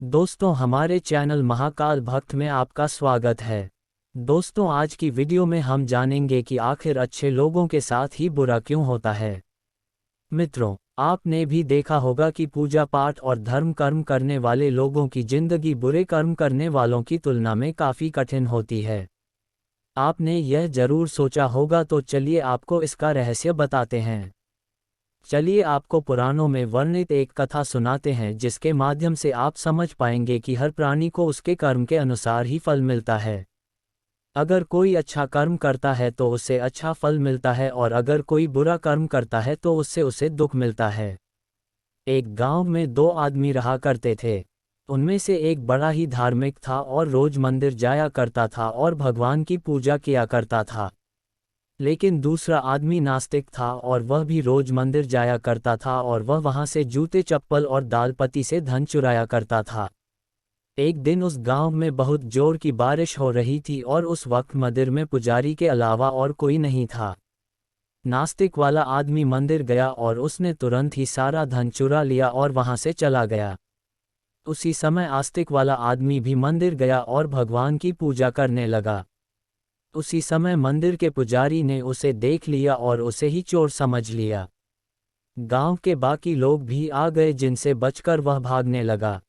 दोस्तों, हमारे चैनल महाकाल भक्त में आपका स्वागत है। दोस्तों, आज की वीडियो में हम जानेंगे कि आखिर अच्छे लोगों के साथ ही बुरा क्यों होता है। मित्रों, आपने भी देखा होगा कि पूजा पाठ और धर्म कर्म करने वाले लोगों की जिंदगी बुरे कर्म करने वालों की तुलना में काफ़ी कठिन होती है। आपने यह जरूर सोचा होगा, तो चलिए आपको इसका रहस्य बताते हैं। चलिए आपको पुराणों में वर्णित एक कथा सुनाते हैं, जिसके माध्यम से आप समझ पाएंगे कि हर प्राणी को उसके कर्म के अनुसार ही फल मिलता है। अगर कोई अच्छा कर्म करता है तो उससे अच्छा फल मिलता है, और अगर कोई बुरा कर्म करता है तो उससे उसे दुख मिलता है। एक गांव में दो आदमी रहा करते थे। उनमें से एक बड़ा ही धार्मिक था और रोज मंदिर जाया करता था और भगवान की पूजा किया करता था। लेकिन दूसरा आदमी नास्तिक था और वह भी रोज मंदिर जाया करता था, और वह वहां से जूते चप्पल और दालपती से धन चुराया करता था। एक दिन उस गांव में बहुत जोर की बारिश हो रही थी और उस वक्त मंदिर में पुजारी के अलावा और कोई नहीं था। नास्तिक वाला आदमी मंदिर गया और उसने तुरंत ही सारा धन चुरा लिया और वहां से चला गया। उसी समय आस्तिक वाला आदमी भी मंदिर गया और भगवान की पूजा करने लगा। उसी समय मंदिर के पुजारी ने उसे देख लिया और उसे ही चोर समझ लिया। गांव के बाकी लोग भी आ गए, जिनसे बचकर वह भागने लगा।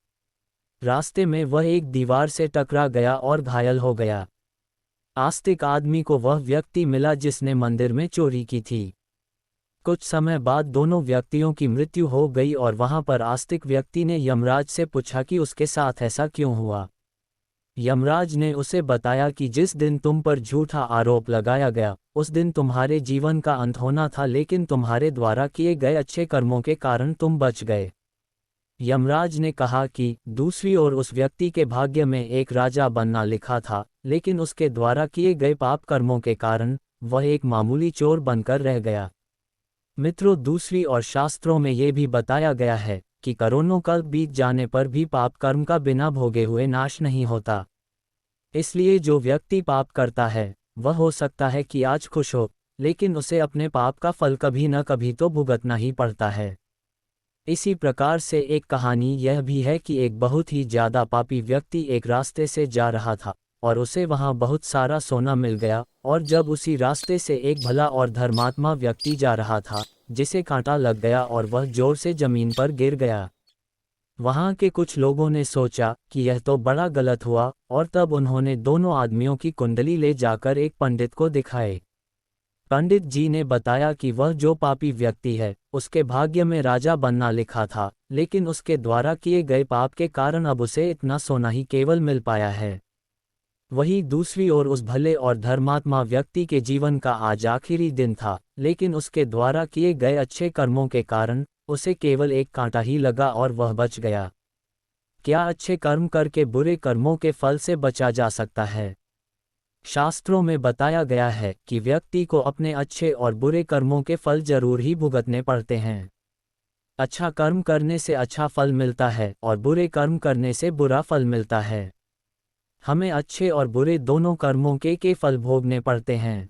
रास्ते में वह एक दीवार से टकरा गया और घायल हो गया। आस्तिक आदमी को वह व्यक्ति मिला जिसने मंदिर में चोरी की थी। कुछ समय बाद दोनों व्यक्तियों की मृत्यु हो गई, और वहां पर आस्तिक व्यक्ति ने यमराज से पूछा कि उसके साथ ऐसा क्यों हुआ। यमराज ने उसे बताया कि जिस दिन तुम पर झूठा आरोप लगाया गया, उस दिन तुम्हारे जीवन का अंत होना था, लेकिन तुम्हारे द्वारा किए गए अच्छे कर्मों के कारण तुम बच गए। यमराज ने कहा कि दूसरी ओर उस व्यक्ति के भाग्य में एक राजा बनना लिखा था, लेकिन उसके द्वारा किए गए पाप कर्मों के कारण वह एक मामूली चोर बनकर रह गया। मित्रों, दूसरी ओर शास्त्रों में ये भी बताया गया है कि करोड़ों कल्प बीत जाने पर भी पाप कर्म का बिना भोगे हुए नाश नहीं होता। इसलिए जो व्यक्ति पाप करता है वह हो सकता है कि आज खुश हो, लेकिन उसे अपने पाप का फल कभी न कभी तो भुगतना ही पड़ता है। इसी प्रकार से एक कहानी यह भी है कि एक बहुत ही ज्यादा पापी व्यक्ति एक रास्ते से जा रहा था और उसे वहां बहुत सारा सोना मिल गया। और जब उसी रास्ते से एक भला और धर्मात्मा व्यक्ति जा रहा था, जिसे कांटा लग गया और वह जोर से जमीन पर गिर गया। वहां के कुछ लोगों ने सोचा कि यह तो बड़ा गलत हुआ, और तब उन्होंने दोनों आदमियों की कुंडली ले जाकर एक पंडित को दिखाए। पंडित जी ने बताया कि वह जो पापी व्यक्ति है उसके भाग्य में राजा बनना लिखा था, लेकिन उसके द्वारा किए गए पाप के कारण अब उसे इतना सोना ही केवल मिल पाया है। वहीं दूसरी ओर उस भले और धर्मात्मा व्यक्ति के जीवन का आज आखिरी दिन था, लेकिन उसके द्वारा किए गए अच्छे कर्मों के कारण उसे केवल एक कांटा ही लगा और वह बच गया। क्या अच्छे कर्म करके बुरे कर्मों के फल से बचा जा सकता है? शास्त्रों में बताया गया है कि व्यक्ति को अपने अच्छे और बुरे कर्मों के फल जरूर ही भुगतने पड़ते हैं। अच्छा कर्म करने से अच्छा फल मिलता है और बुरे कर्म करने से बुरा फल मिलता है। हमें अच्छे और बुरे दोनों कर्मों के फल भोगने पड़ते हैं।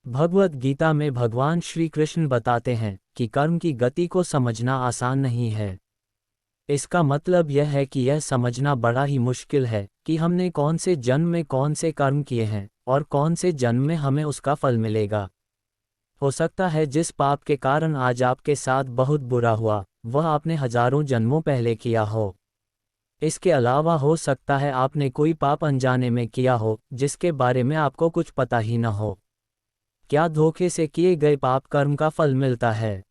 भगवद गीता में भगवान श्री कृष्ण बताते हैं कि कर्म की गति को समझना आसान नहीं है। इसका मतलब यह है कि यह समझना बड़ा ही मुश्किल है कि हमने कौन से जन्म में कौन से कर्म किए हैं और कौन से जन्म में हमें उसका फल मिलेगा। हो सकता है जिस पाप के कारण आज आपके साथ बहुत बुरा हुआ, वह आपने हजारों जन्मों पहले किया हो। इसके अलावा हो सकता है आपने कोई पाप अनजाने में किया हो, जिसके बारे में आपको कुछ पता ही न हो। क्या धोखे से किए गए पाप कर्म का फल मिलता है?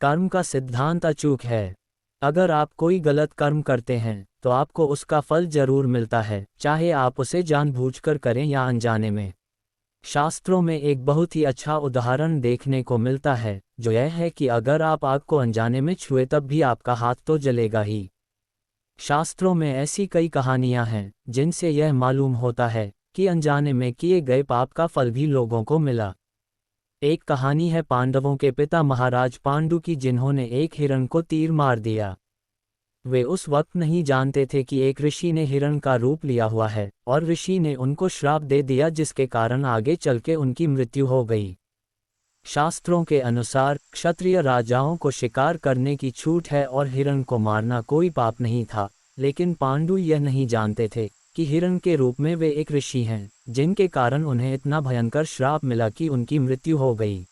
कर्म का सिद्धांत अचूक है। अगर आप कोई गलत कर्म करते हैं तो आपको उसका फल जरूर मिलता है, चाहे आप उसे जानबूझकर करें या अनजाने में। शास्त्रों में एक बहुत ही अच्छा उदाहरण देखने को मिलता है, जो यह है कि अगर आप आग को अनजाने में छुए तब भी आपका हाथ तो जलेगा ही। शास्त्रों में ऐसी कई कहानियां हैं जिनसे यह मालूम होता है कि अनजाने में किए गए पाप का फल भी लोगों को मिला। एक कहानी है पांडवों के पिता महाराज पांडु की, जिन्होंने एक हिरण को तीर मार दिया। वे उस वक्त नहीं जानते थे कि एक ऋषि ने हिरण का रूप लिया हुआ है, और ऋषि ने उनको श्राप दे दिया, जिसके कारण आगे चल के उनकी मृत्यु हो गई। शास्त्रों के अनुसार क्षत्रिय राजाओं को शिकार करने की छूट है और हिरण को मारना कोई पाप नहीं था, लेकिन पांडु यह नहीं जानते थे कि हिरण के रूप में वे एक ऋषि हैं, जिनके कारण उन्हें इतना भयंकर श्राप मिला कि उनकी मृत्यु हो गई।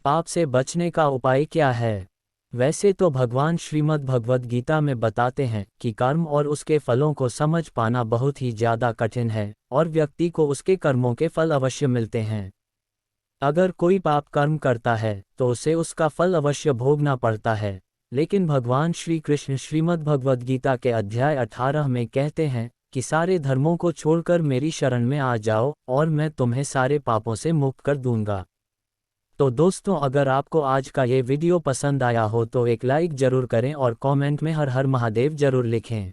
पाप से बचने का उपाय क्या है? वैसे तो भगवान श्रीमद् भगवद गीता में बताते हैं कि कर्म और उसके फलों को समझ पाना बहुत ही ज़्यादा कठिन है और व्यक्ति को उसके कर्मों के फल अवश्य मिलते हैं। अगर कोई पाप कर्म करता है तो उसे उसका फल अवश्य भोगना पड़ता है, लेकिन भगवान श्री कृष्ण श्रीमद् भगवद गीता के अध्याय 18 में कहते हैं कि सारे धर्मों को छोड़कर मेरी शरण में आ जाओ और मैं तुम्हें सारे पापों से मुक्त कर दूंगा। तो दोस्तों, अगर आपको आज का ये वीडियो पसंद आया हो तो एक लाइक ज़रूर करें और कमेंट में हर हर महादेव ज़रूर लिखें।